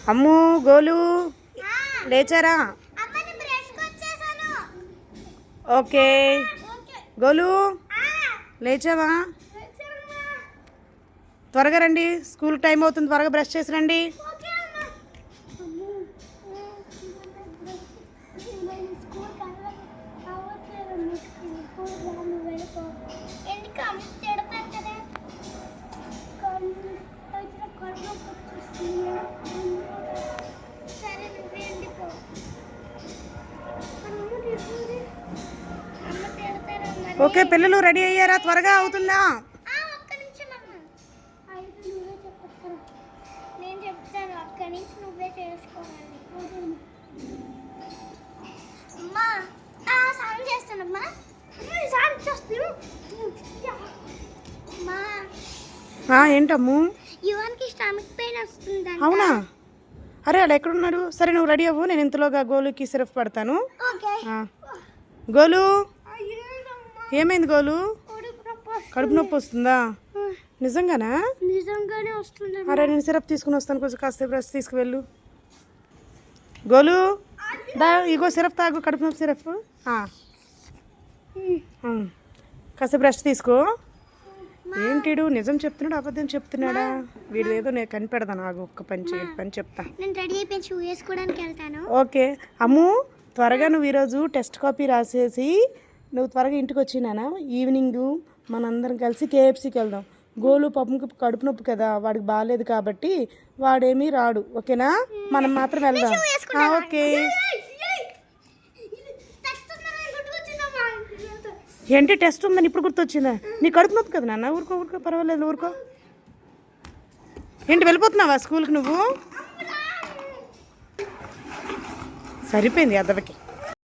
అమ్ము గోలు లేచారా? Okay గోలు లేచావా? త్వరగా రండి, school time అవుతుంది, త్వరగా బ్రష్ చేసి రండి. ఓకే పిల్లలు రెడీ అయ్యారా? త్వరగా అవుతుందా? ఏంటమ్ము? అవునా? అరే అలా ఎక్కడున్నాడు? సరే నువ్వు రెడీ అవ్వు, నేను ఇంతలోగా గోలుకి సిరప్ పడతాను. గోలు ఏమైంది గోలు? కడుపు నొప్పి వస్తుందా? నిజంగానా? నిజంగానే వస్తుంది. అరే నేను సిరప్ తీసుకుని వస్తాను, కొంచెం కాసేపు రెస్ట్ తీసుకువెళ్ళు. గోలు దా, ఇగో సిరప్ తాగు, కడుపు నొప్పి సిరప్. కాసేపు రెస్ట్ తీసుకో. ఏంటిడు నిజం చెప్తున్నాడు అబద్ధం చెప్తున్నాడా? వీడు ఏదో నేను కనిపెడతాను, నాకు ఒక్క పని చెప్తా. ఓకే అమ్ము, త్వరగా నువ్వు ఈరోజు టెస్ట్ కాపీ రాసేసి నువ్వు త్వరగా ఇంటికి వచ్చినానా? ఈవినింగ్ మనందరం కలిసి కేఎఫ్సీకి వెళ్దాం. గోలు పాపంకి కడుపు నొప్పి కదా, వాడికి బాగాలేదు కాబట్టి వాడేమీ రాడు. ఓకేనా? మనం మాత్రం వెళ్దాం. ఓకే ఏంటి టెస్ట్ ఉందని ఇప్పుడు గుర్తొచ్చిందా? నీ కడుపు నొప్పి కదా నాన్న, ఊరుకో పర్వాలేదు ఊరుకో. ఏంటి వెళ్ళిపోతున్నావా స్కూల్కి నువ్వు? సరిపోయింది అద్దవకి.